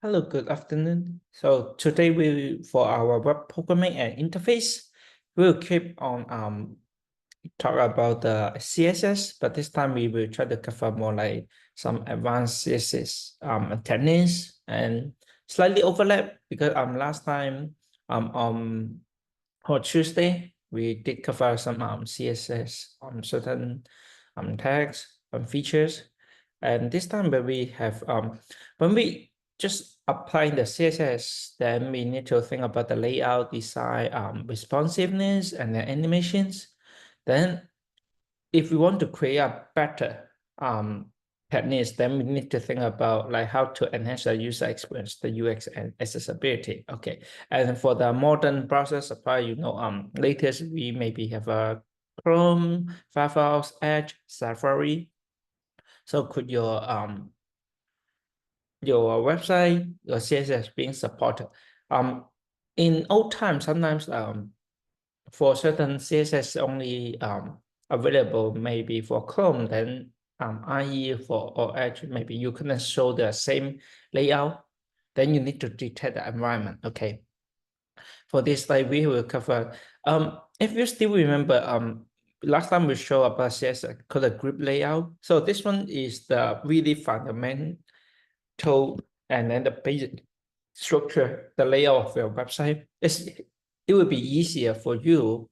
Hello, good afternoon. So today for our web programming and interface, we'll keep on talk about the CSS, but this time we will try to cover more like some advanced CSS techniques and slightly overlap because last time on Tuesday we did cover some CSS certain tags features, and this time when we just applying the CSS, then we need to think about the layout, design, responsiveness, and the animations. Then if we want to create a better techniques, then we need to think about like how to enhance the user experience, the UX and accessibility. Okay, and for the modern browser supply, latest we maybe have a Chrome, Firefox, Edge, Safari. So could your website, your CSS being supported? In old times, sometimes for certain CSS only available maybe for Chrome, then IE or Edge, maybe you couldn't show the same layout. Then you need to detect the environment. Okay. For this slide, we will cover. If you still remember, last time we showed about CSS called a group layout. So this one is the really fundamental, and then the basic structure, the layout of your website. It will be easier for you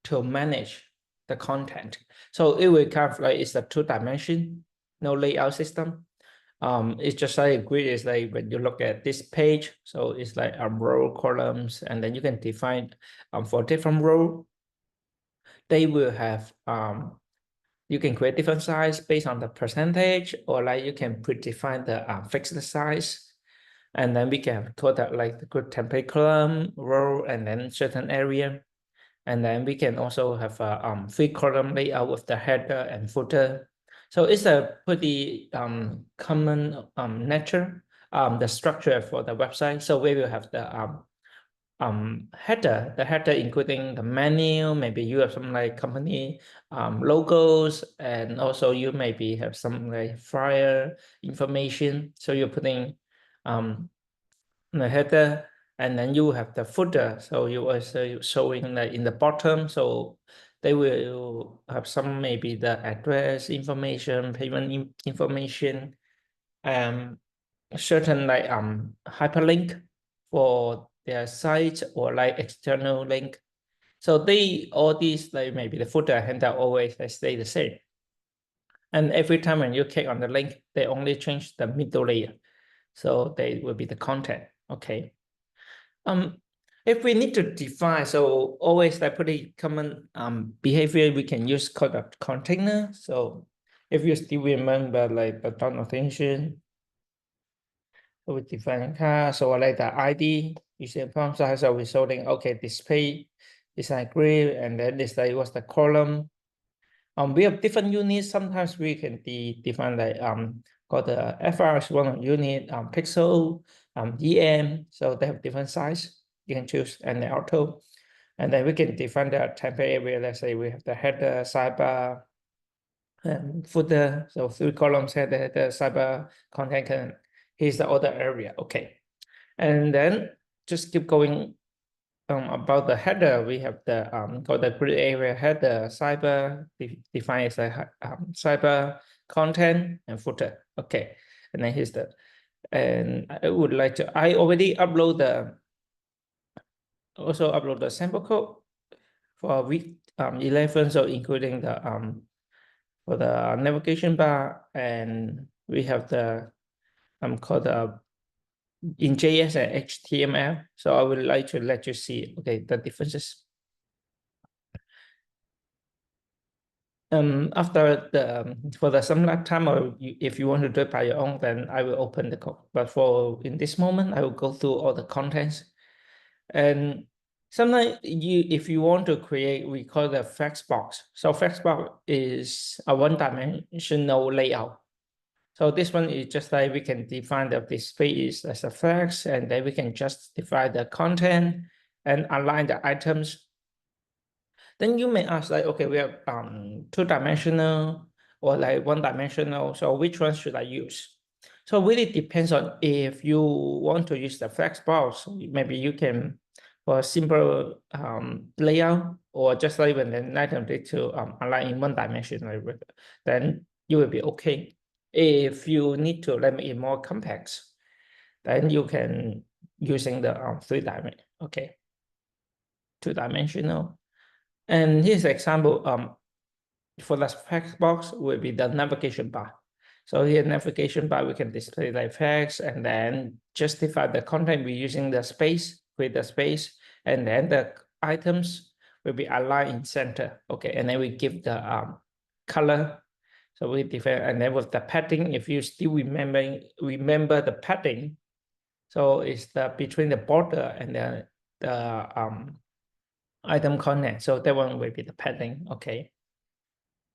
to manage the content. So it will kind of like it's a two-dimension, no layout system. It's just like a grid is like when you look at this page, so it's like row columns, and then you can define for different row, they will have you can create different size based on the percentage, or like you can predefine the fixed size. And then we can call that like the group template column, row, and then certain area. And then we can also have a 3-column layout with the header and footer. So it's a pretty common nature, the structure for the website. So we will have the header including the menu. Maybe you have some like company logos, and also you maybe have some like flyer information. So you're putting the header, and then you have the footer. So you also showing like in the bottom. So they will have some maybe the address information, payment information, certain like hyperlink for their site, or like external link. So all these like maybe the footer and header always they stay the same. And every time when you click on the link, they only change the middle layer. So they will be the content. Okay. If we need to define, so always like pretty common behavior, we can use called a container. So if you still remember like the dot notation, so we define class, so like the ID, using prompt size, so we're showing, okay, display is a grid, and then this like what's the column. We have different units. Sometimes we can define like called the FR one unit, pixel, EM. So they have different size. You can choose and the auto, and then we can define the template area. Let's say we have the header, sidebar, and footer. So 3 columns header, sidebar, content. Here's the other area. Okay, and then just keep going. About the header, we have the called the grid area header, cyber defined as a cyber content and footer. Okay, and then here's and I would like to. I already also upload the sample code for week 11, so including the for the navigation bar, and we have the called the in JS and HTML. So I would like to let you see, okay, the differences. After the for the some lab time, or if you want to do it by your own, then I will open the code. But for in this moment, I will go through all the contents. And sometimes if you want to create, we call the flexbox. So flexbox is a one-dimensional layout. So this one is just like we can define the display as a flex, and then we can just define the content and align the items. Then you may ask like, okay, we have 2-dimensional or like 1-dimensional. So which one should I use? So really depends on if you want to use the flex box, maybe you can for a simple layout, or just like when an item need to align in one dimension, like, then you will be okay. If you need to make it more complex, then you can using the 3-dimensional, okay, 2-dimensional. And here's an example. For the text box will be the navigation bar. So here navigation bar, we can display like text and then justify the content we're using the space, with the space, and then the items will be aligned in center. Okay, and then we give the color. So we define, and then with the padding, if you still remember the padding, so it's the between the border and the item content. So that one will be the padding. Okay.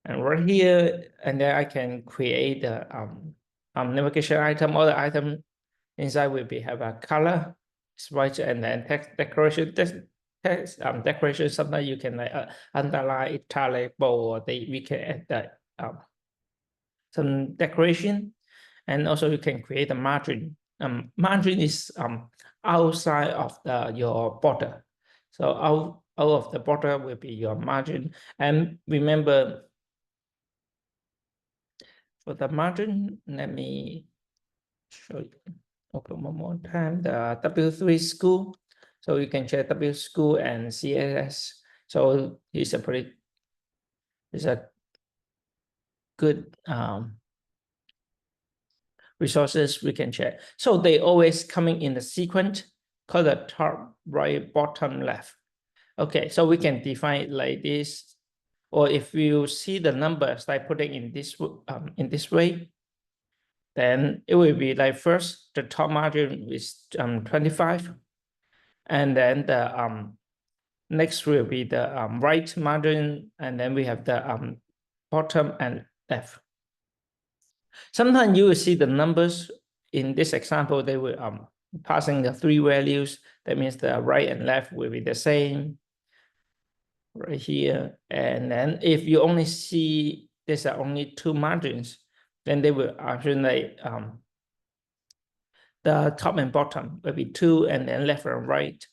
And right here, and then I can create the navigation item. All the item inside will be have a color, right, and then text decoration. Text decoration. Sometimes you can like underline, italic, bold, or we can add that some decoration, and also you can create a margin. Margin is outside of your border. So out of the border will be your margin. And remember, for the margin, let me show you. Open one more time, the W3 school. So you can check W school and CSS. So it's a good resources we can check. So they always coming in the sequence called the top, right, bottom, left. Okay, so we can define it like this. Or if you see the numbers like putting in this way, then it will be like first the top margin is 25, and then the next will be the right margin, and then we have the bottom and left. Sometimes you will see the numbers in this example, they will passing the 3 values. That means the right and left will be the same right here. And then if you only see there's only 2 margins, then they will actually the top and bottom will be 2, and then left and right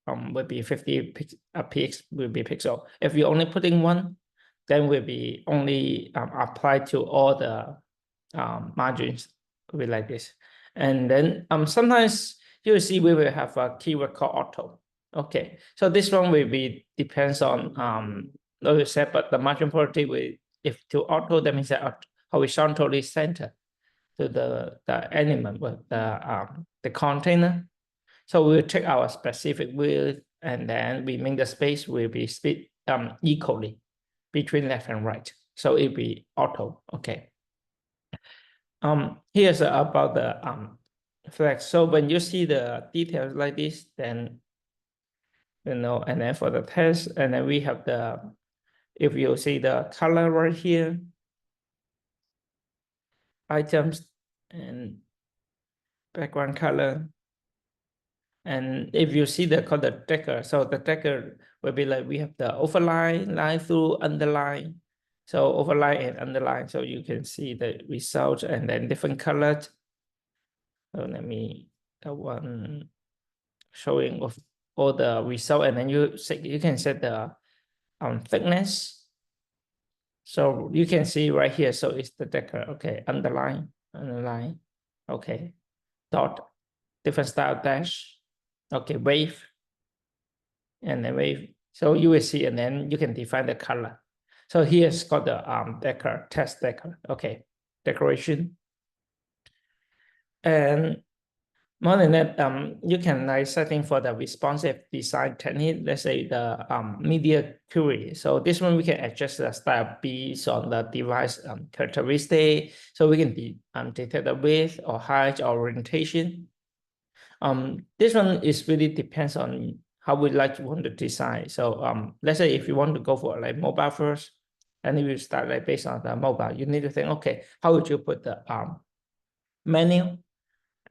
will be 50 pixels will be pixel. If you only put in 1, then will be only applied to all the margins, will be like this. And then sometimes you will see we will have a keyword called auto. Okay, so this one will be depends on like we said, but the margin property will, if to auto, that means that horizontally center to the element with the container. So we'll take our specific width, and then we make the space will be split equally between left and right. So it'll be auto. Okay. Here's about the flex. So when you see the details like this, then and then for the test, and then we have if you see the color right here, items and background color. And if you see the color decker, so the decker will be like we have the overline, line through, underline. So overline and underline, so you can see the result and then different colors. So let me one showing of all the result, and then you can set the thickness. So you can see right here. So it's the decker. Okay, underline, okay, dot, different style dash. Okay, wave, and then wave. So you will see, and then you can define the color. So here's got the decker, test decker. Okay, decoration. And more than that, you can like setting for the responsive design technique. Let's say the media query. So this one we can adjust the style based on the device characteristic. So we can detect the width or height or orientation. This one is really depends on how we want to design. So let's say if you want to go for like mobile first, and if you start like based on the mobile, you need to think, okay, how would you put the menu?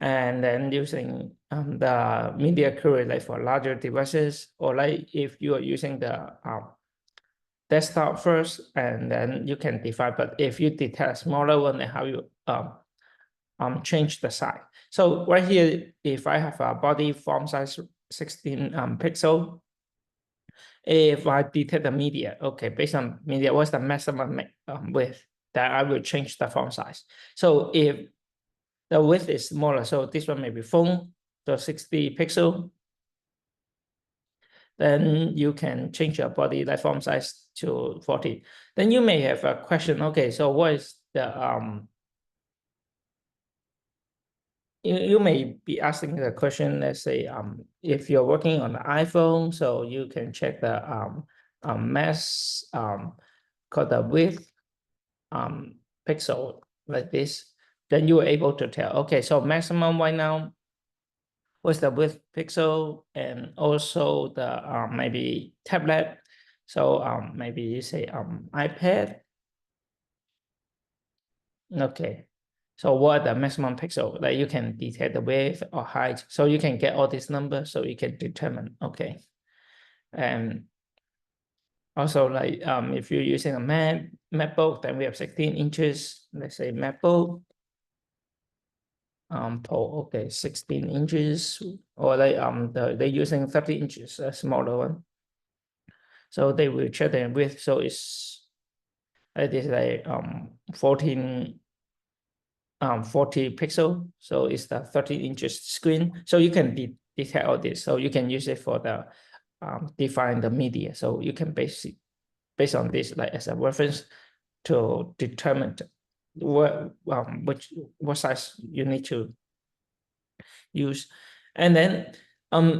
And then using the media query like for larger devices, or like if you are using the desktop first, and then you can define. But if you detect a smaller one, then how you change the size. So right here, if I have a body font size 16 pixel, if I detect the media, okay, based on media, what's the maximum width, that I will change the font size. So if the width is smaller, so this one may be font, so 60 pixel, then you can change your body like font size to 40. Then you may have a question, okay, so what is the you may be asking the question, let's say, if you're working on the iPhone, so you can check the max called the width pixel like this. Then you are able to tell, okay, so maximum right now, what's the width pixel, and also the maybe tablet. So maybe you say iPad. Okay. So what the maximum pixel, like you can detect the width or height. So you can get all these numbers so you can determine, okay. And also like if you're using a MacBook, then we have 16 inches, let's say MacBook. Okay, 16 inches, or like they're using 30 inches, a smaller one. So they will check the width. So it is like 14 40 pixel. So it's the 30 inches screen. So you can detect all this. So you can use it for the define the media. So you can based on this like as a reference to determine what size you need to use. And then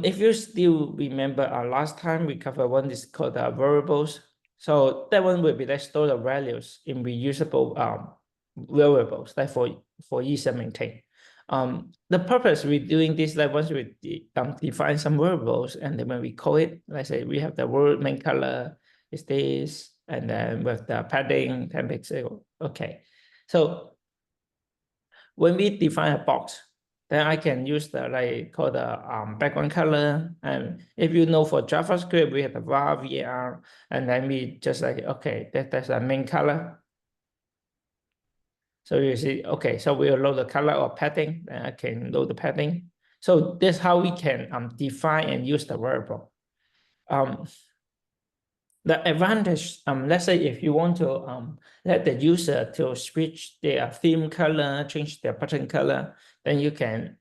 if you still remember last time we covered one is called variables. So that one will be like store the values in reusable variables, like for easy maintain. The purpose we're doing this, like once we define some variables, and then when we call it, let's say we have the word main color is this, and then with the padding 10 pixel. Okay, so when we define a box, then I can use the like called the background color. And if you know for JavaScript, we have the var, and then we just like, okay, that's a main color. So you see, okay, so we'll load the color or padding, and I can load the padding. So that's how we can define and use the variable. The advantage, let's say if you want to let the user to switch their theme color, change their button color, then you can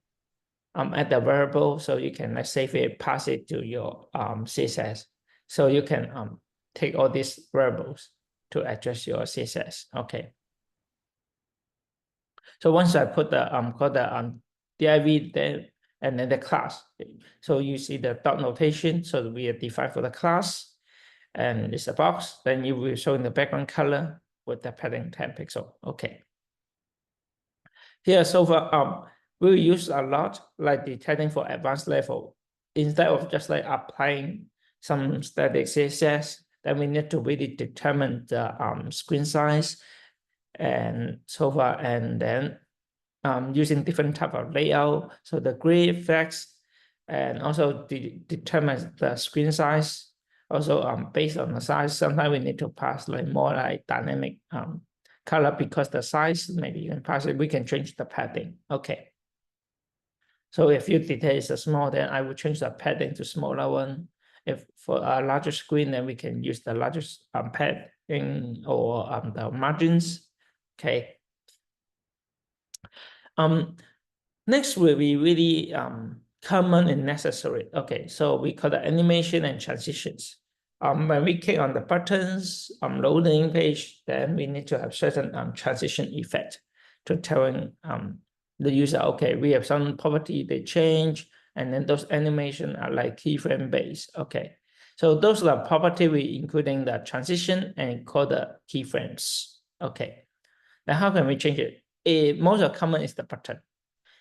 add the variable. So you can like save it, pass it to your CSS. So you can take all these variables to adjust your CSS. Okay. So once I put the called the div then and then the class. So you see the dot notation. So we are defined for the class, and it's a box. Then you will show in the background color with the padding 10 pixel. Okay. Here, so far, we use a lot like detecting for advanced level. Instead of just like applying some static CSS, then we need to really determine the screen size and so far, and then using different type of layout. So the grid effects, and also determine the screen size. Also, based on the size, sometimes we need to pass like more like dynamic color, because the size, maybe you can pass it, we can change the padding. Okay. So if you detect it's a small, then I will change the padding to smaller one. If for a larger screen, then we can use the largest padding or the margins. Okay. Next will be really common and necessary. Okay, so we call the animation and transitions. When we click on the buttons, loading page, then we need to have certain transition effect to telling the user, okay, we have some property they change, and then those animation are like keyframe based. Okay, so those are the property we including the transition and call the keyframes. Okay, now how can we change it? Most common is the button.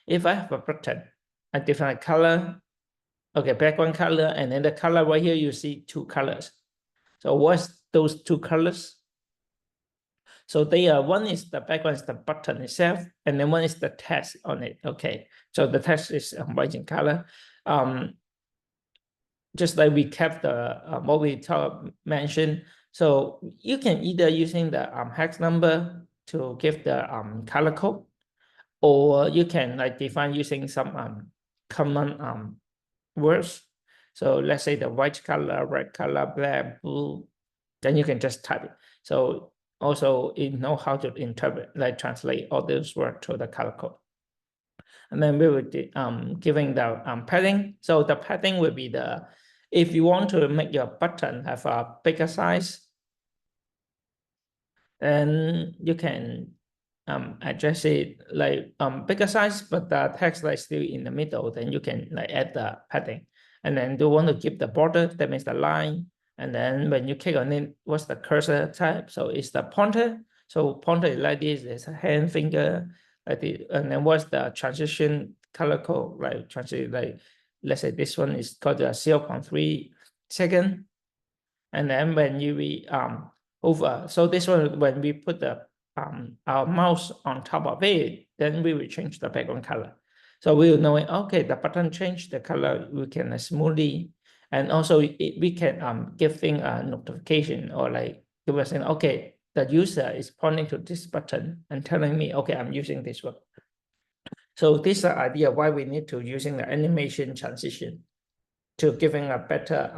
If I have a button, I define a color, okay, background color, and then the color right here, you see two colors. So what's those two colors? So they are, one is the background is the button itself, and then one is the text on it. Okay, so the text is white in color. Just like we kept the what we mentioned. So you can either using the hex number to give the color code, or you can like define using some common words. So let's say the white color, red color, black, blue, then you can just type it. So also you know how to interpret, like translate all those words to the color code. And then we will giving the padding. So the padding will be if you want to make your button have a bigger size, then you can adjust it like bigger size, but the text like still in the middle, then you can like add the padding. And then you want to keep the border, that means the line. And then when you click on it, what's the cursor type? So it's the pointer. So pointer is like this, there's a hand, finger, like this. And then what's the transition color code, right? Transition, like let's say this one is called 0.3 second. And then when you over, so this one, when we put our mouse on top of it, then we will change the background color. So we will know, okay, the button changed the color, we can smoothly, and also we can give thing a notification, or like it was saying, okay, the user is pointing to this button and telling me, okay, I'm using this one. So this is the idea why we need to using the animation transition to giving a better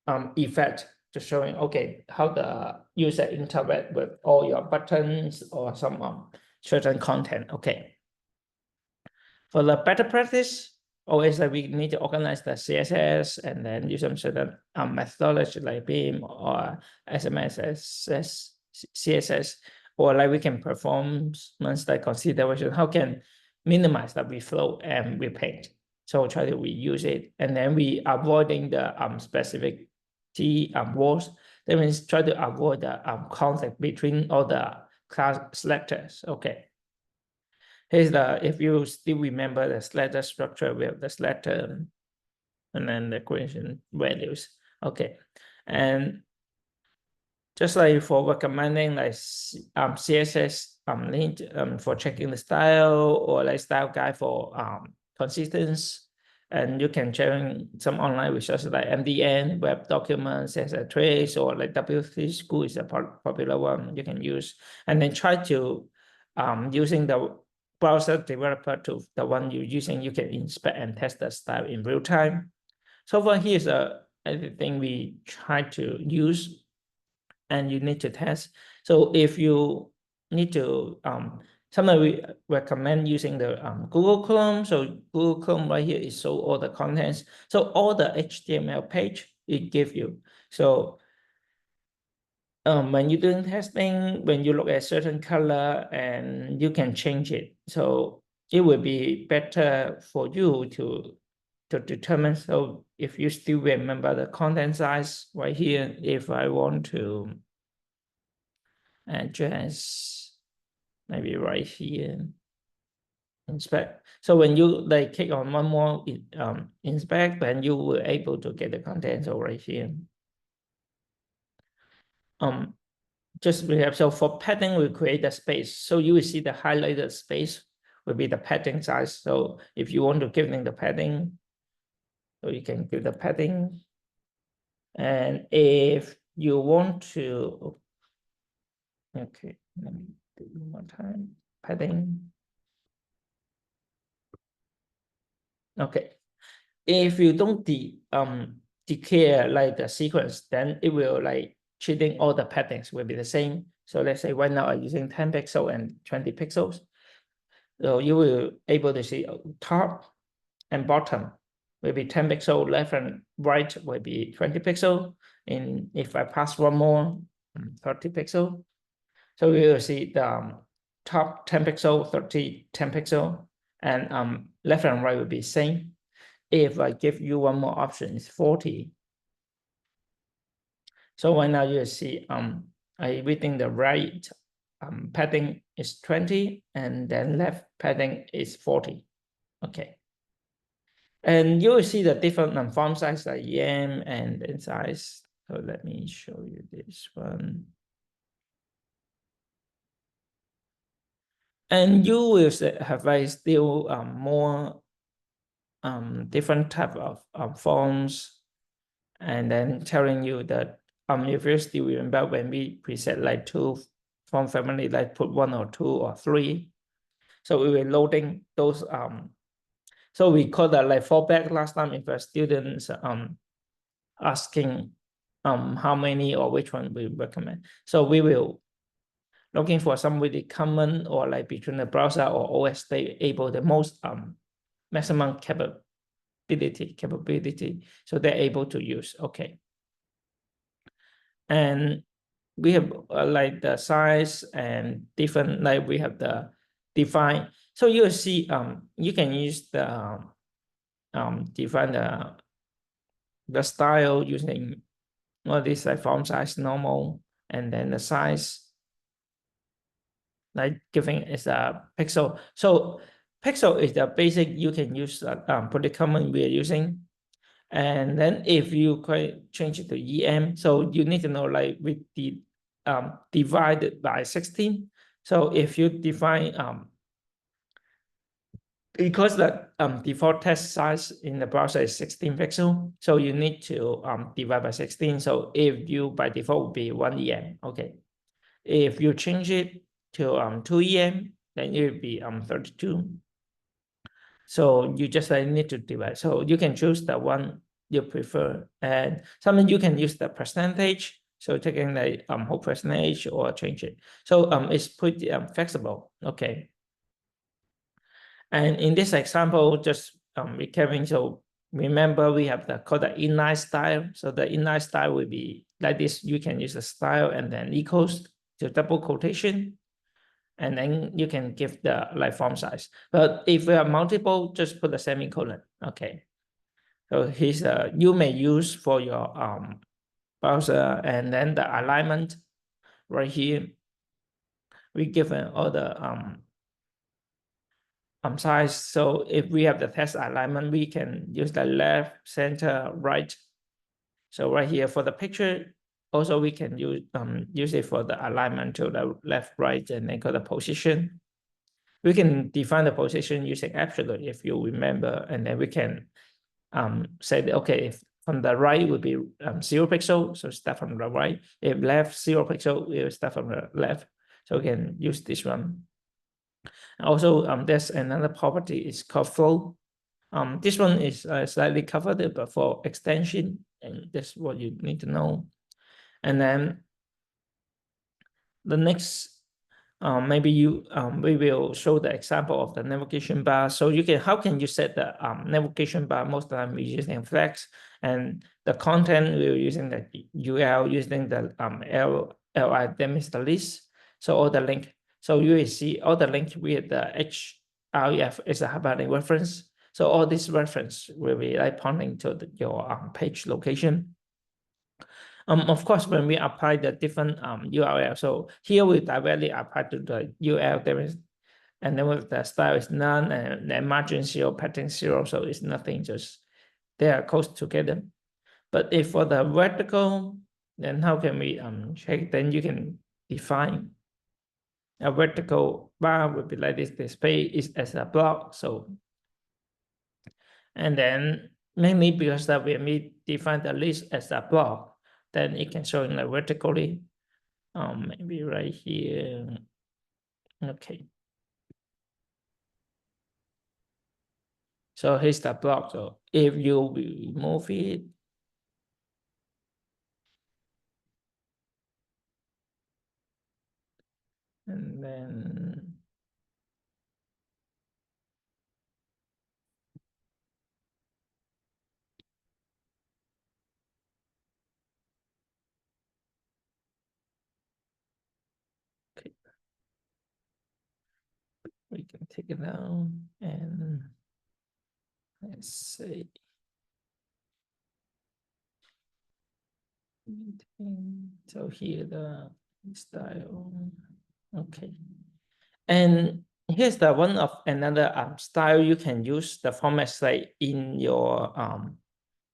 effect to showing, okay, how the user interact with all your buttons or some certain content. Okay. For the better practice, always like we need to organize the CSS and then use some certain methodology like Beam or SMSS, CSS, or like we can perform like consideration, how can minimize the reflow and repaint. So try to reuse it, and then we avoiding the specific words. That means try to avoid the conflict between all the class selectors. Okay. Here's if you still remember the slider structure, we have the slider and then the creation values. Okay. And just like for recommending like CSS link for checking the style, or like style guide for consistency. And you can check some online resources like MDN, web documents, CSS trace, or like W3 School is a popular one you can use. And then try to using the browser developer to the one you're using, you can inspect and test the style in real time. So for here's everything we try to use, and you need to test. So if you need to, sometimes we recommend using the Google Chrome. So Google Chrome right here is show all the contents. So all the HTML page it give you. So when you're doing testing, when you look at certain color, and you can change it. So it will be better for you to determine. So if you still remember the content size right here, if I want to address maybe right here, inspect. So when you like click on one more inspect, then you will able to get the contents over here. Just recap. So for padding, we create a space. So you will see the highlighted space will be the padding size. So if you want to give them the padding, so you can give the padding. And if you want to, okay, let me do it one more time. Padding. Okay. If you don't declare like the sequence, then it will like treating all the paddings will be the same. So let's say right now I'm using 10 pixels and 20 pixels. So you will able to see top and bottom will be 10 pixels, left and right will be 20 pixels. And if I pass one more, 30 pixels. So we will see the top 10 pixel, 30, 10 pixel, and left and right will be same. If I give you one more option, it's 40. So right now you see I within the right padding is 20, and then left padding is 40. Okay. And you will see the different font size like EM and in size. So let me show you this one. And you will have a still more different type of fonts, and then telling you that if you still remember when we preset like two font family, like put one or two or three, So we were loading those. So we call that like fallback last time if a student's asking how many or which one we recommend. So we will looking for some really common or like between the browser or OS they able the most maximum capability. So they're able to use. Okay. And we have like the size and different, like we have the define. So you'll see you can use the define the style using all these like font size normal, and then the size like giving is a pixel. So pixel is the basic you can use pretty common we are using. And then if you change it to EM, so you need to know like with the divided by 16. So if you define because the default text size in the browser is 16 pixel, so you need to divide by 16. So if you by default would be 1 EM, okay. If you change it to 2 EM, then it will be 32. So you just need to divide. So you can choose the one you prefer, and sometimes you can use the percentage. So taking the whole percentage or change it. So it's pretty flexible. Okay. And in this example, just recapping. So remember we have the called the inline style. So the inline style will be like this. You can use the style and then equals to double quotation, and then you can give the like font size. But if we have multiple, just put a semicolon. Okay. So here's you may use for your browser, and then the alignment right here. We give all the size. So if we have the text alignment, we can use the left, center, right. So right here for the picture, also we can use it for the alignment to the left, right, and then go the position. We can define the position using absolute if you remember, and then we can say that, okay, if from the right would be 0 pixel, so start from the right. If left 0 pixel, we will start from the left. So we can use this one. Also, there's another property, it's called flow. This one is slightly covered, but for extension, and that's what you need to know. And then the next, maybe we will show the example of the navigation bar. So you can, how can you set the navigation bar? Most of the time we're using flex, and the content we're using the UL using the LI, that means the list. So all the link. So you will see all the link with the href is a hyperlink reference. So all this reference will be like pointing to your page location. Of course, when we apply the different URL, so here we directly apply to the URL, there is, and then with the style is none, and then margin 0, padding 0, so it's nothing, just they are close together. But if for the vertical, then how can we check? Then you can define a vertical bar would be like this. Display is as a block, so, and then mainly because that we define the list as a block, then it can show in the vertically. Maybe right here. Okay. So here's the block. So if you remove it, and then okay, we can take it down, and let's see. So here the style. Okay. And here's the one of another style you can use the format slide in your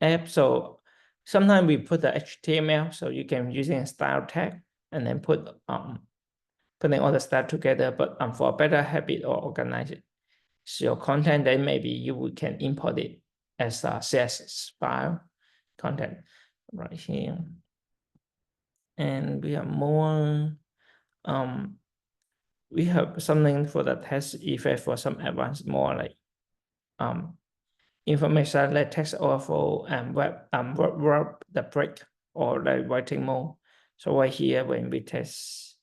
app. So sometimes we put the HTML, so you can using a style tag and then putting all the stuff together. But for a better habit or organize it, so your content, then maybe you can import it as a CSS file content right here. And we have more we have something for the test effect for some advanced, more like information like text overflow and web the break or like writing mode. So right here, when we test,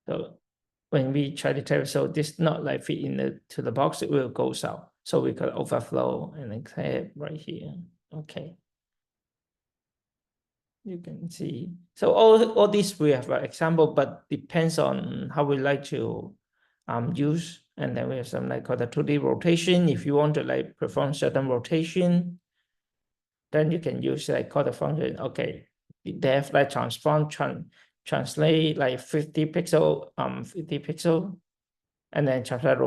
so when we try to test, so this not like fit in to the box, it will go out. So we could overflow and then clear right here. Okay. You can see. So all these we have an example, but depends on how we like to use. And then we have some like called the 2D rotation. If you want to like perform certain rotation, then you can use like call the function. Okay, they have like transform translate like 50 pixel, and then translate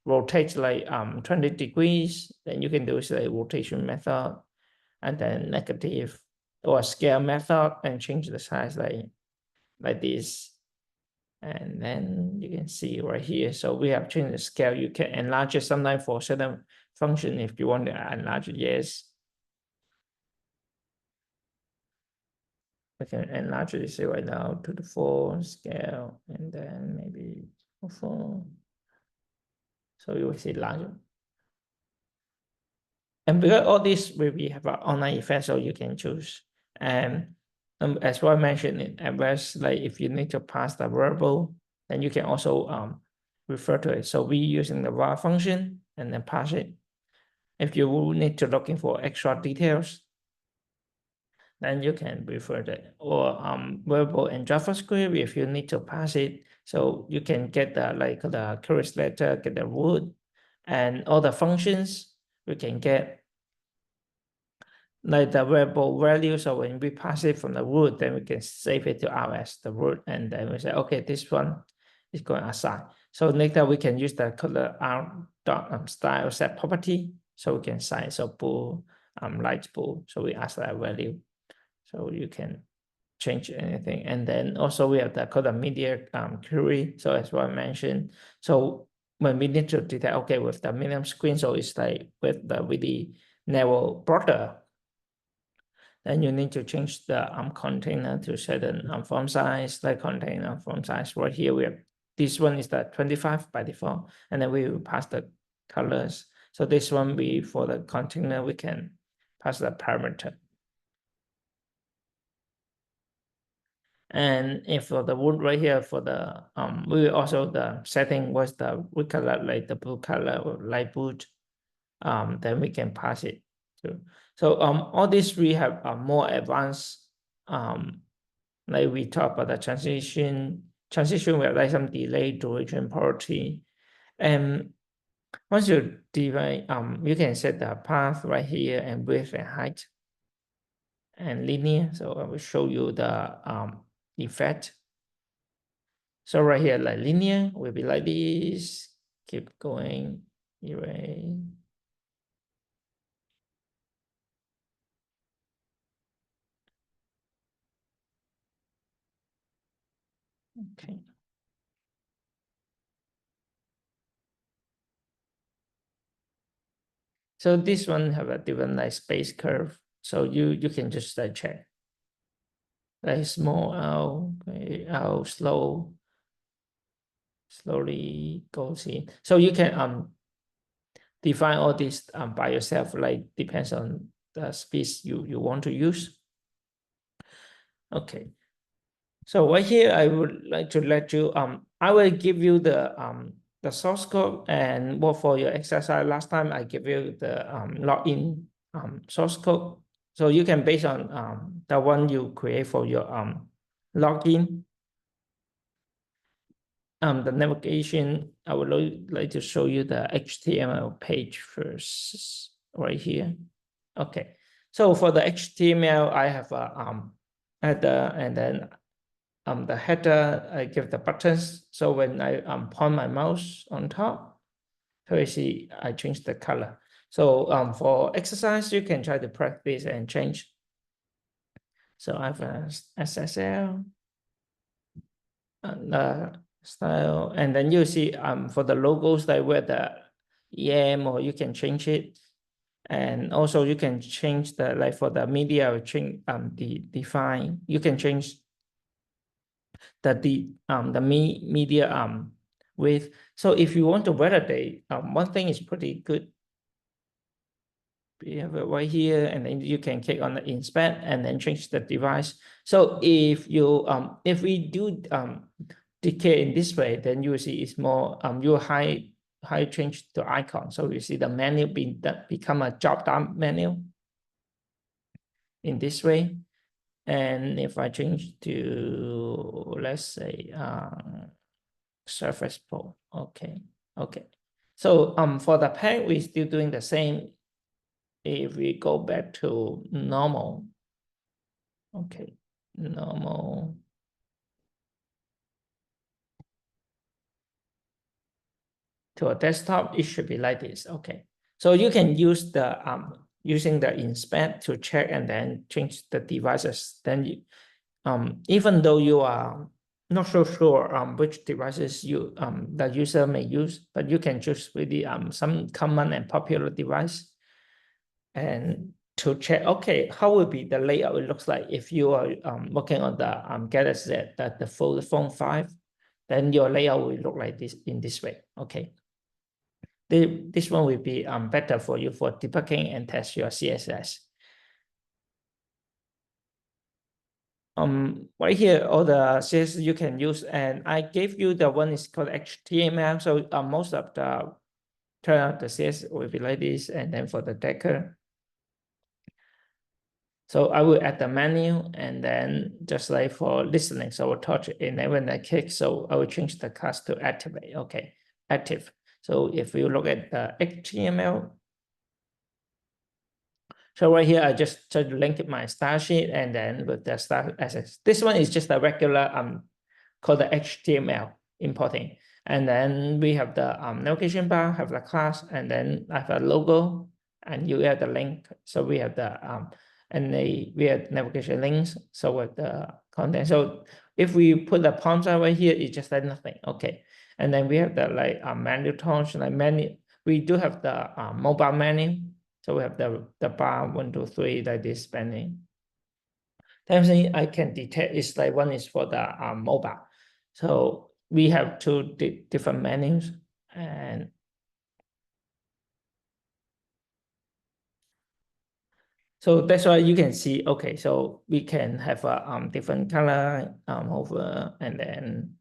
rotate like 20 degrees. Then you can do like rotation method, and then negative or scale method and change the size like this. And then you can see right here. So we have changed the scale. You can enlarge it sometimes for certain function if you want to enlarge it, yes. We can enlarge it, say right now to the 4 scale, and then maybe 4. So you will see larger. And because all this will be have an online effect, so you can choose. And as well mentioned in advanced, like if you need to pass the variable, then you can also refer to it. So we using the var function and then pass it. If you need to looking for extra details, then you can refer to it. Or variable in JavaScript if you need to pass it. So you can get the like the curious letter, get the root, and all the functions we can get like the variable value. So when we pass it from the root, then we can save it to rs, the root, and then we say, okay, this one is going to assign. So later we can use the color style set property. So we can assign so bool, light bool. So we ask that value. So you can change anything. And then also we have the color media query. So as what I mentioned, so when we need to detect, okay, with the medium screen, so it's like with the really narrow border, then you need to change the container to certain font size, like container font size. Right here, we have this one is the 25 by default, and then we will pass the colors. So this one we for the container, we can pass the parameter. And if for the wood right here for the we also the setting was the wood color like the blue color or light blue, then we can pass it to. So all this we have more advanced like we talk about the transition we have like some delay, duration, priority. And once you define you can set the path right here and width and height and linear. So I will show you the effect. So right here like linear will be like this, keep going, erase. Okay. So this one have a different like space curve. So you can just like check. Like small out, okay, out, slowly goes in. So you can define all this by yourself, like depends on the space you want to use. Okay. So right here, I would like to let you, I will give you the source code and what for your exercise. Last time I give you the login source code. So you can based on the one you create for your login. The navigation, I would like to show you the HTML page first, right here. Okay. So for the HTML, I have a header, and then the header, I give the buttons. So when I point my mouse on top, so you see I change the color. So for exercise, you can try to practice and change. So I have a SSL and style, and then you see for the logos like where the EM, or you can change it. And also you can change the, like for the media, change the define, you can change the media width. So if you want to validate, one thing is pretty good. We have it right here, and then you can click on the inspect and then change the device. So if you if we do decay in this way, then you will see it's more you high change the icon. So you see the menu become a drop down menu in this way. And if I change to, let's say, Surface Pro, okay. So for the pack, we're still doing the same. If we go back to normal, okay, normal. To a desktop, it should be like this. Okay, so you can use the using the inspect to check and then change the devices. Then you, even though you are not so sure which devices you the user may use, but you can choose really some common and popular device, and to check, okay, how will be the layout it looks like if you are working on the Galaxy Z, that the phone 5, then your layout will look like this in this way. Okay, this one will be better for you for debugging and test your CSS. Right here, all the CSS you can use, and I gave you the one is called HTML. So most of the turn out the CSS will be like this, and then for the decker. So I will add the menu, and then just like for listening, so I will touch it, and then when I click, so I will change the class to activate. Okay, active. So if you look at the HTML, so right here, I just try to link my style sheet, and then with the style assets. This one is just a regular called the HTML importing. And then we have the navigation bar, have the class, and then I have a logo, and you add the link. So we have the we have navigation links. So with the content. So if we put the palm side right here, it's just like nothing. Okay. And then we have the like menu tones, like menu. We do have the mobile menu. So we have the bar 1, 2, 3 like this spanning. Then I can detect is like one is for the mobile. So we have two different menus, and so that's why you can see, okay, so we can have a different color over, and then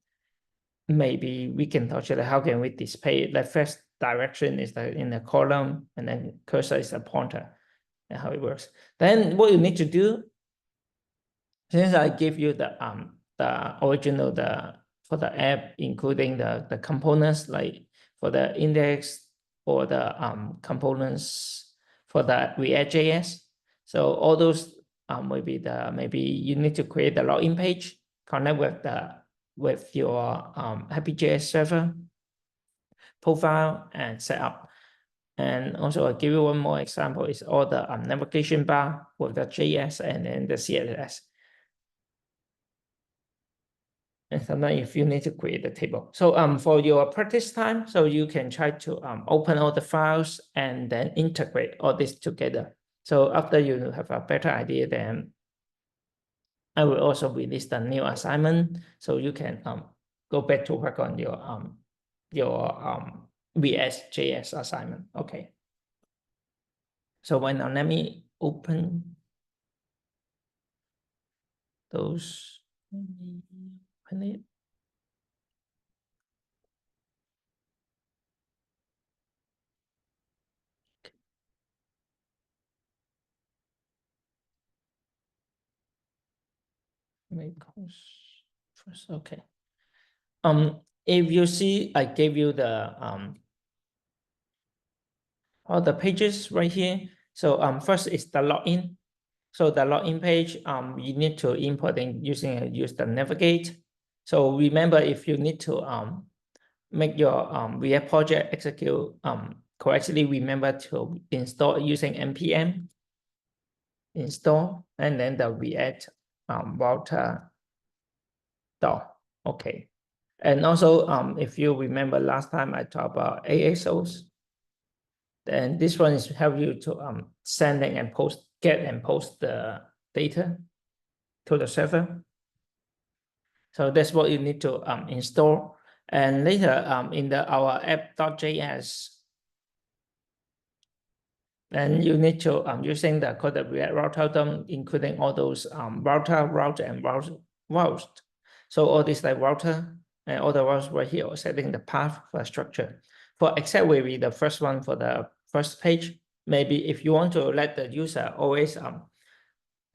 maybe we can touch it. How can we display it? The first direction is in the column, and then cursor is a pointer, and how it works. Then what you need to do, since I give you the original for the app, including the components, like for the index or the components for the React.js. So all those will be maybe you need to create the login page, connect with your Happy.js server profile and set up. And also I'll give you one more example, is all the navigation bar with the JS and then the CSS. And sometimes if you need to create a table. So for your practice time, so you can try to open all the files and then integrate all this together. So after you have a better idea, then I will also release the new assignment, so you can go back to work on your VS.js assignment. Okay. So right now, let me open those. Open it. Make first, okay. If you see, I gave you the all the pages right here. So first is the login. So the login page, you need to import and use the navigate. So remember, if you need to make your React project execute correctly, remember to install using npm install, and then the React router door. Okay. And also, if you remember last time I talked about ASOs, And this one is help you to sending and get and post the data to the server. So that's what you need to install. And later in our app.js, then you need to using the coded React router, including all those router, and route. So all these like router and all the routes right here, setting the path for structure. For except maybe the first one for the first page, maybe if you want to let the user always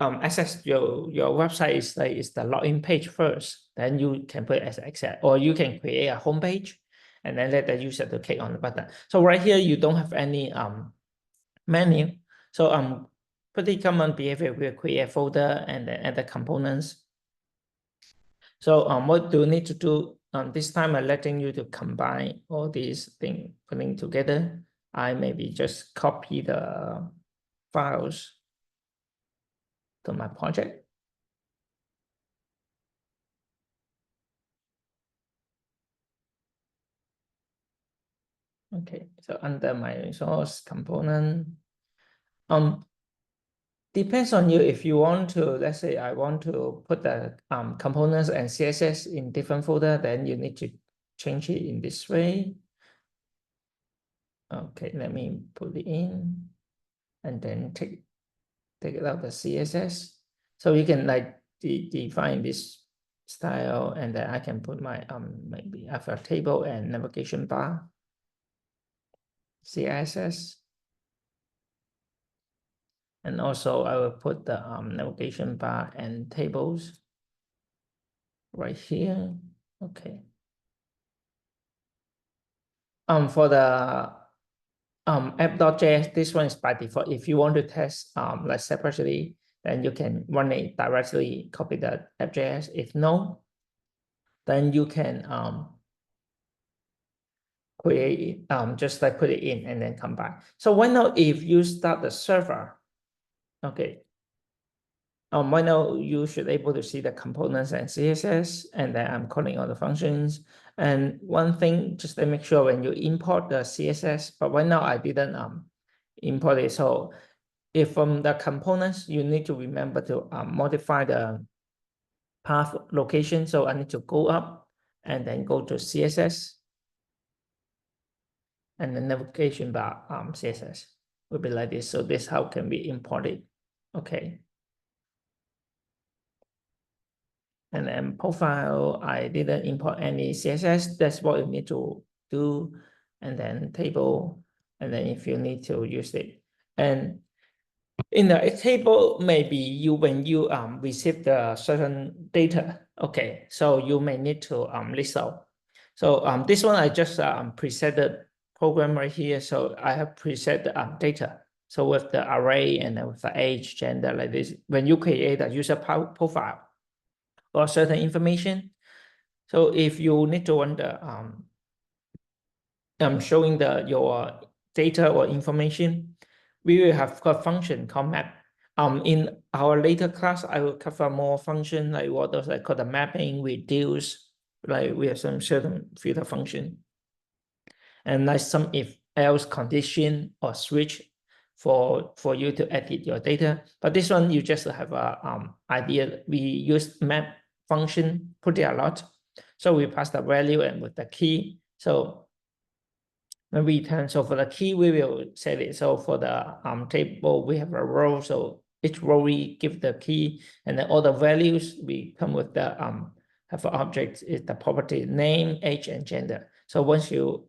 access your website is the login page first, then you can put it as access, or you can create a home page and then let the user to click on the button. So right here you don't have any menu. So pretty common behavior will create a folder and then add the components. So what do you need to do? This time I'm letting you to combine all these things putting together. I maybe just copy the files to my project. Okay, so under my resource component, depends on you. If you want to, let's say I want to put the components and CSS in different folder, then you need to change it in this way. Okay, let me put it in and then take it out the CSS. So you can like define this style, and then I can put my maybe I have a table and navigation bar, CSS. And also I will put the navigation bar and tables right here. Okay. For the app.js, this one is by default. If you want to test like separately, then you can run it directly, copy the app.js. If no, then you can create just like put it in and then come back. So why not if you start the server? Okay. Right now you should able to see the components and CSS, and then I'm calling all the functions. And one thing, just to make sure when you import the CSS, but right now I didn't import it. So if from the components, you need to remember to modify the path location. So I need to go up and then go to CSS, and the navigation bar CSS will be like this. So this how can be imported. Okay. And then profile, I didn't import any CSS. That's what you need to do. And then table, and then if you need to use it. And in the table, maybe when you receive the certain data, okay, so you may need to list out. So this one I just preset the program right here. So I have preset the data. So with the array and then with the age, gender, like this, when you create a user profile or certain information. So if you need to want the showing your data or information, we will have a function called map. In our later class, I will cover more function like what those I call the mapping, reduce, like we have some certain filter function, and like some if else condition or switch for you to edit your data. But this one you just have a idea. We use map function pretty a lot, so we pass the value and with the key. So when we return, so for the key, we will set it. So for the table, we have a row. So each row we give the key, and then all the values we come with the have an object is the property name, age, and gender. So once you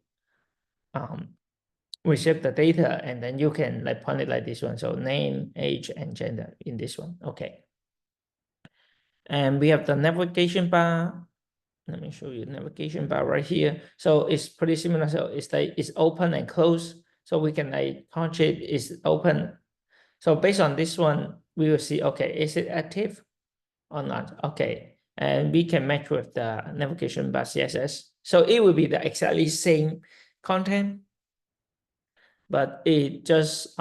receive the data, and then you can like point it like this one. So name, age, and gender in this one. Okay. And we have the navigation bar. Let me show you the navigation bar right here. So it's pretty similar. So it's like it's open and closed. So we can like touch it, it's open. So based on this one, we will see, okay, is it active or not? Okay. And we can match with the navigation bar CSS. So it will be the exactly same content, but it just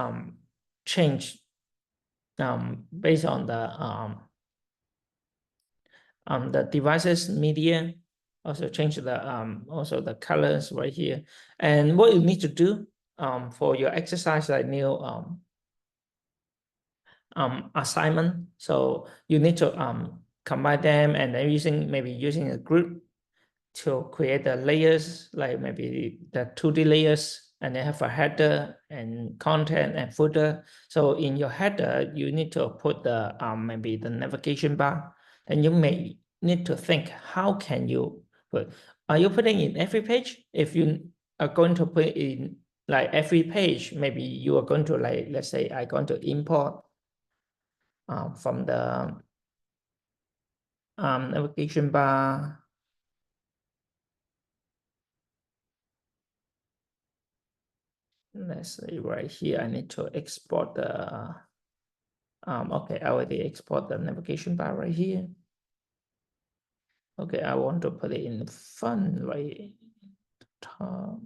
changed based on the devices media, also change the also the colors right here. And what you need to do, for your exercise, like new assignment. So you need to combine them, and then maybe using a group to create the layers, like maybe the 2D layers, and they have a header and content and footer. So in your header, you need to put the maybe the navigation bar. And you may need to think, how can you put? Are you putting in every page? If you are going to put in like every page, maybe you are going to, like, let's say I'm going to import from the navigation bar. Let's say right here, I need to export the, okay, I already export the navigation bar right here. Okay, I want to put it in the front right top.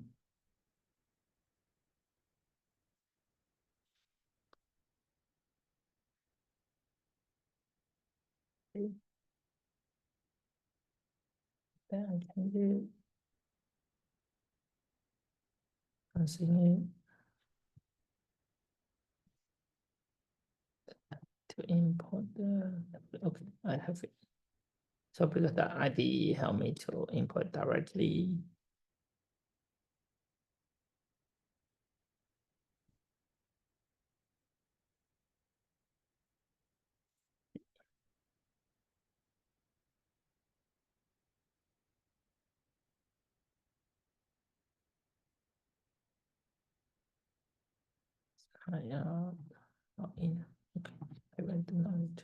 Then I can do continue to import the, okay, I have it. So because the IDE help me to import directly. Not in. Okay, I went to not.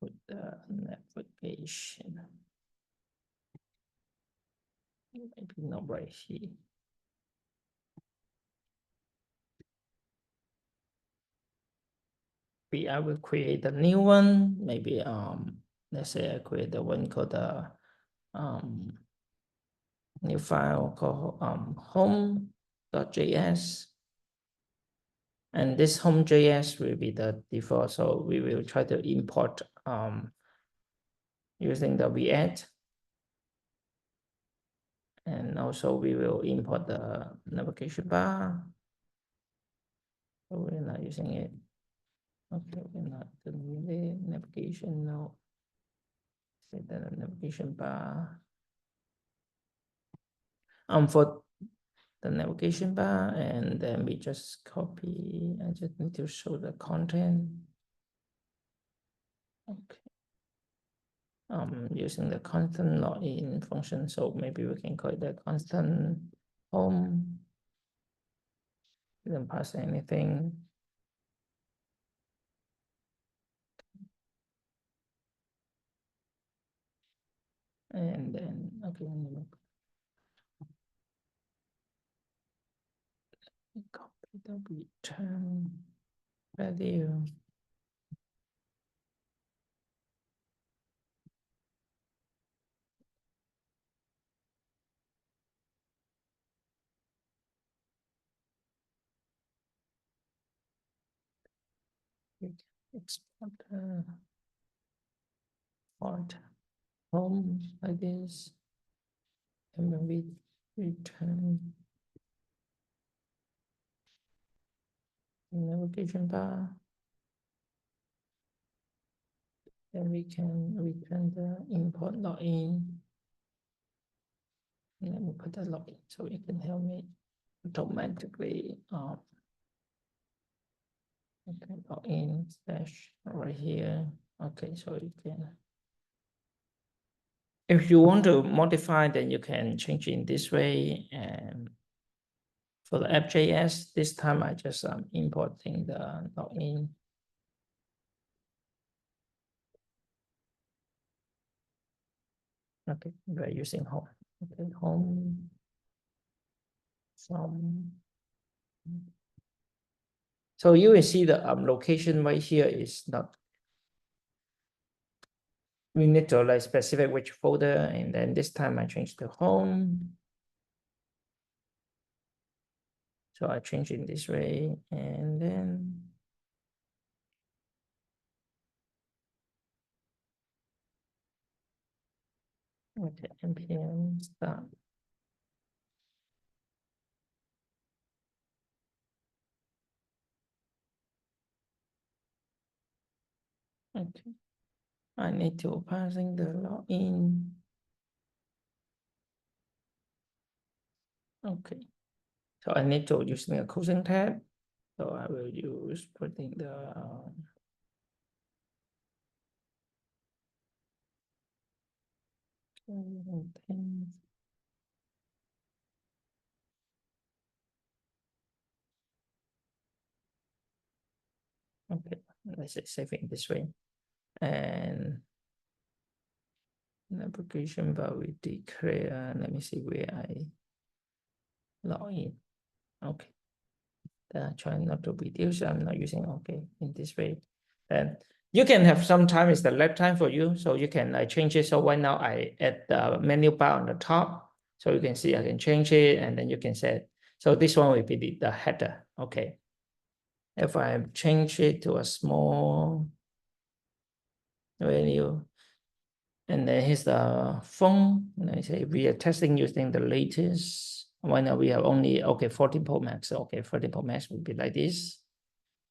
Put the navigation. Maybe not right here. I will create a new one. Maybe let's say I create the one called the new file called home.js. And this home.js will be the default. So we will try to import using the v8. And also we will import the navigation bar. So we're not using it. Okay, we're not doing the navigation now. Say the navigation bar. For the navigation bar, and then we just copy. I just need to show the content. Okay. Using the constant login function, so maybe we can call it the constant home. Didn't pass anything. And then okay, copy the return value. Export the font home like this, and then we return navigation bar. Then we can return the import login. Let me put the login so it can help me automatically. Okay, login slash right here. Okay, so you can. If you want to modify, then you can change it in this way. And for the app.js, this time I just importing the login. Okay, we're using home. Okay, home from. So you will see the location right here is not we need to like specific which folder, and then this time I change to home. So I change it this way, and then okay, npm start. Okay, I need to passing the login. Okay, so I need to using a closing tab. So I will use putting the okay, let's say save it this way. And application bar we declare, let me see where I log in. Okay. Try not to reduce. I'm not using okay in this way. And you can have some time is the left time for you, so you can change it. So right now I add the menu bar on the top, so you can see I can change it, and then you can set. So this one will be the header. Okay. If I change it to a small value, and then here's the phone. And I say we are testing using the latest. Right now we have only 14 Pro Max. Okay, 14 Pro Max will be like this.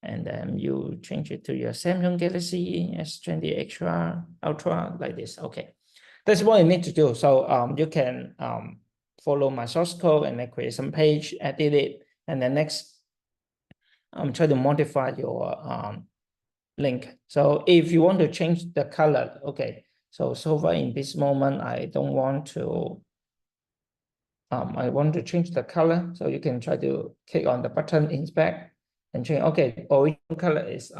And then you change it to your Samsung Galaxy S20 Extra Ultra like this. Okay, that's what you need to do. So you can follow my source code and then create some page, edit it, and then next try to modify your link. So if you want to change the color, okay. So far in this moment, I don't want to. I want to change the color, so you can try to click on the button inspect and change. Okay, original color is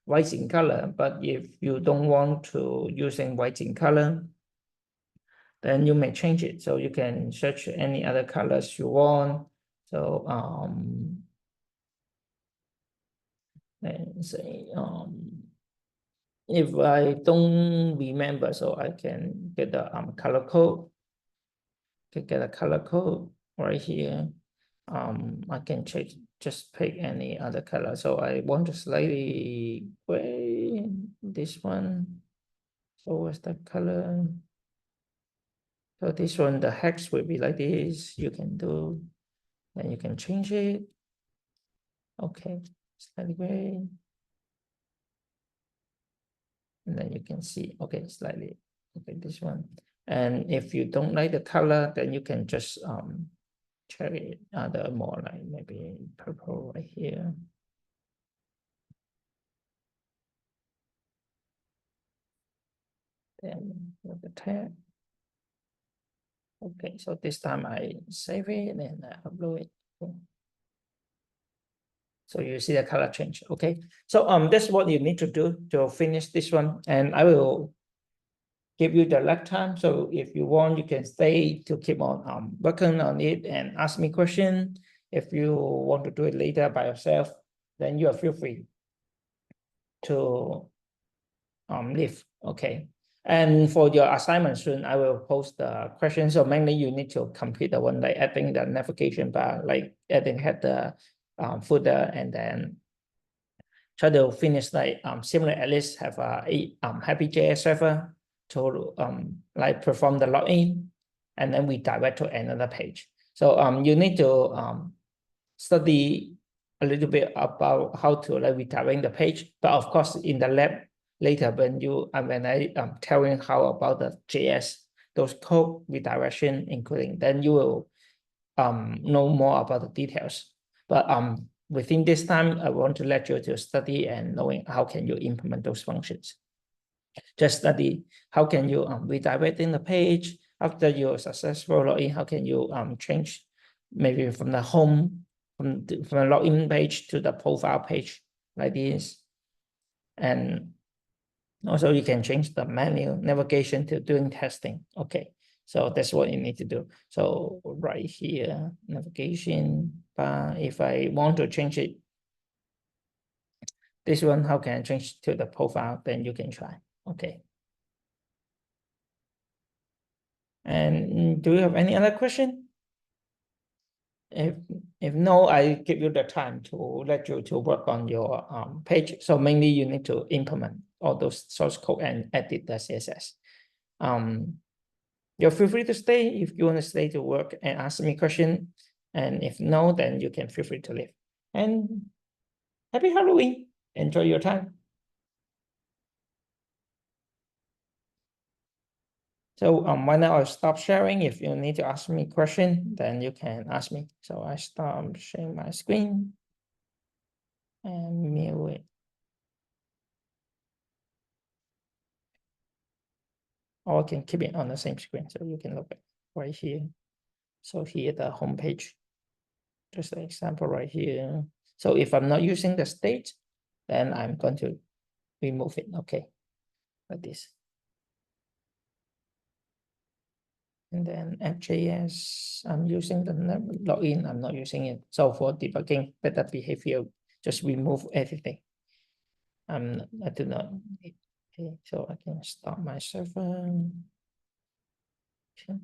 white in color, but if you don't want to using white in color, then you may change it. So you can search any other colors you want. So let's say if I don't remember, so I can get the color code. Can get a color code right here. I can just pick any other color. So I want to slightly gray this one. So what's the color? So this one, the hex will be like this. You can do, then you can change it. Okay, slightly gray. And then you can see, okay, slightly, okay, this one. And if you don't like the color, then you can just cherry other more like maybe purple right here. Then with the tag. Okay, so this time I save it and I upload it. Okay. So you see the color change. Okay, so that's what you need to do to finish this one, and I will give you the lag time. So if you want, you can stay to keep on working on it and ask me question. If you want to do it later by yourself, then you are feel free to leave. Okay. And for your assignment soon, I will post the questions. So mainly you need to complete the one like adding the navigation bar, like adding header, footer, and then try to finish like similar at least have a Happy.js server to like perform the login, and then we direct to another page. So you need to study a little bit about how to like redirect the page. But of course, in the lab later when I am telling how about the JS, those code redirection including, then you will know more about the details. But within this time, I want to let you to study and knowing how can you implement those functions. Just study how can you redirect in the page after your successful login. How can you change maybe from the home from the login page to the profile page like this, and also you can change the menu navigation to doing testing. Okay, so that's what you need to do. So right here, navigation bar, if I want to change it, this one, how can I change to the profile? Then you can try. Okay. And do you have any other question? If no, I give you the time to let you to work on your page. So mainly you need to implement all those source code and edit the CSS. You're feel free to stay if you want to stay to work and ask me question. And if no, then you can feel free to leave. And happy Halloween. Enjoy your time. So right now I'll stop sharing. If you need to ask me question, then you can ask me. So I stop sharing my screen and mute it. Or I can keep it on the same screen so you can look at right here. So here the home page. Just an example right here. So if I'm not using the state, then I'm going to remove it. Okay, like this. And then FJS, I'm using the login, I'm not using it. So for debugging better behavior, just remove everything. I do not. Okay, so I can start my server. Okay.